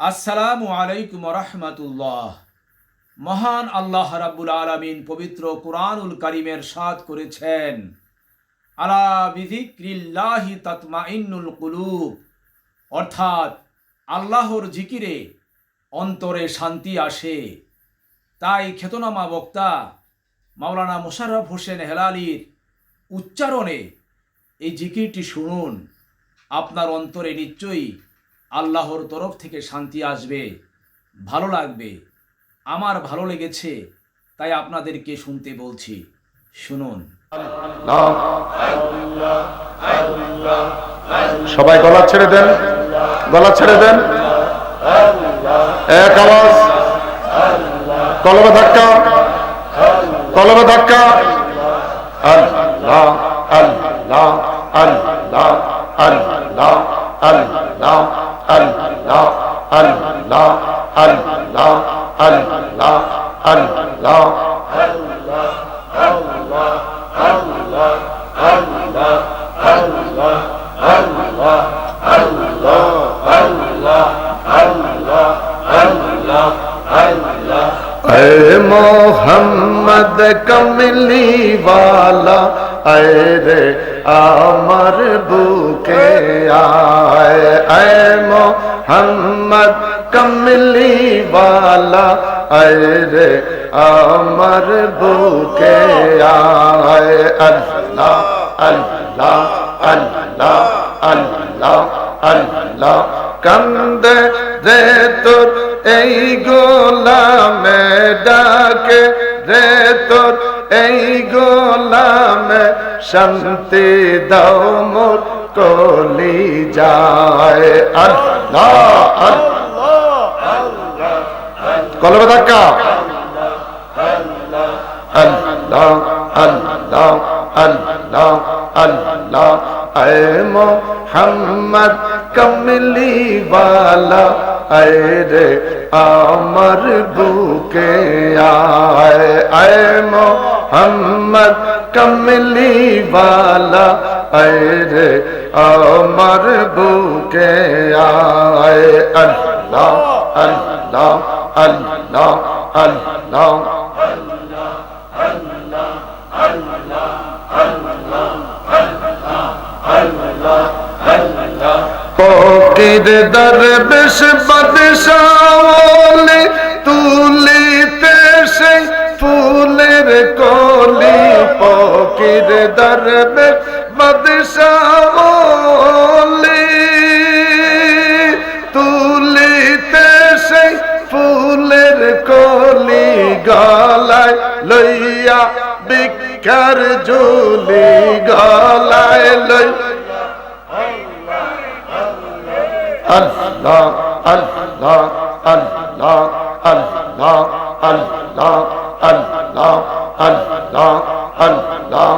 আসসালামু আলাইকুম রহমতুল্লাহ। মহান আল্লাহ রাব্বুল আলামিন পবিত্র কুরআনুল কারীমের সাদ করেছেন, আলা বিযিক্রিল্লাহি তাতমাইন্নুল কুলুব, অর্থাৎ আল্লাহর জিকিরে অন্তরে শান্তি আসে। তাই খ্যাতনামা বক্তা মাওলানা মোশাররফ হোসেন হেলালির উচ্চারণে এই জিকিরটি শুনুন, আপনার অন্তরে নিশ্চয়ই আল্লাহর তরফ থেকে শান্তি আসবে, ভালো লাগবে। আমার ভালো লেগেছে, তাই আপনাদেরকে শুনতে বলছি, শুনুন। সবাই গলা ছেড়ে দেন, গলা ছেড়ে দেন, এক আওয়াজ, কলবে ধাক্কা, কলবে ধাক্কা। আল্লাহ আল্লাহ আল্লাহ আল্লাহ আল্লাহ আল্লাহ আল্লাহ আল্লাহ আল্লাহ আল্লাহ ऐ मोहम्मद कमली वाला, ऐ रे आमर बुके आए। ऐ मोहम्मद कमली वाला, ऐ रे आमर बुके आए। अल्लाह अल्लाह अल्लाह अल्लाह अल्लाह कंदे रे তোর এই গোলামে ডাকে রে, তোর এই গোলামে শান্তি দাও মোর কলি যায়। আল্লাহ আল্লাহ কলবে ধাক্কা। আল্লাহ আল্লাহ আল্লাহ আল্লাহ ऐ मोहम्मद कमली वाला, ऐ रे आमर बुके आए। ऐ मोहम्मद कमली वाला, ऐ रे आमर बुके आए। अल्लाह अल्लाह अल्लाह अल्लाह ফকির দরবেশ বাদশাহ তুলিতে সেই ফুলের কলি। ফকির দরবেশ বাদশাহ তুলিতে সেই ফুলের কলি, গলায় লইয়া ভিক্ষার ঝুলি, গলায় লই। আল্লাহ আল্লাহ আল্লাহ আল্লাহ আল্লাহ আল্লাহ আল্লাহ আল্লাহ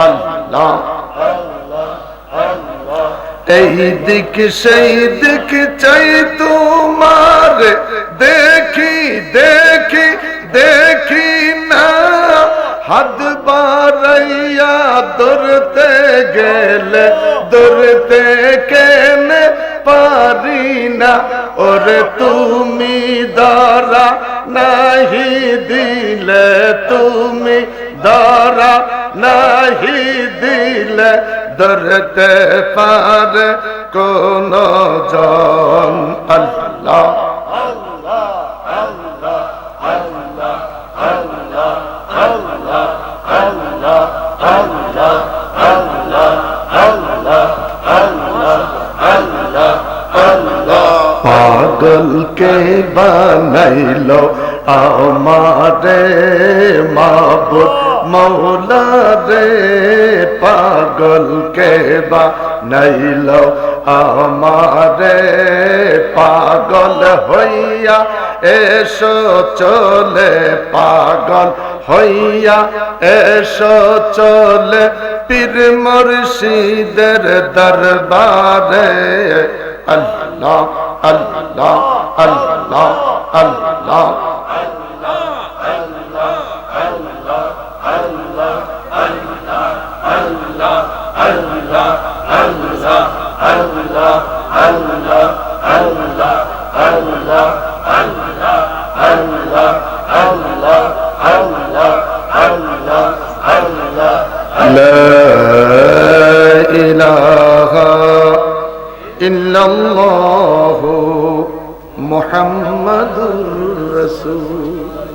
আল্লাহ। এই দিক সেই দিক চাই তোমার, দেখি দেখি দেখি না, হাত বাড়াইয়া ধরতে গেলে ধরতে কেনে পারি না। ওরে তুমি ধরা নাহি দিলে, তুমি ধরা নাহি দিলে ধরতে পারে কোন জন। আল্লাহ আল্লাহ আল্লাহ আল্লাহ আল্লাহ আল্লাহ আল্লাহ আল্লাহ আল্লাহ আল্লাহ আল্লাহ আল্লাহ আল্লাহ। পাগল কে বানাইলো আমারে মাবুদ মৌলা রে, পাগল কে বানাইলো আমারে। পাগল হইয়া এসো চলে, পাগল হইয়া এসো চলে পীর মুর্শিদের দরবারে। আল্লাহ আল্লাহ আল্লাহ আল্লাহ আল্লাহ আল্লাহ আল্লাহ আল্লাহ আল্লাহ لا إله إلا الله محمد رسول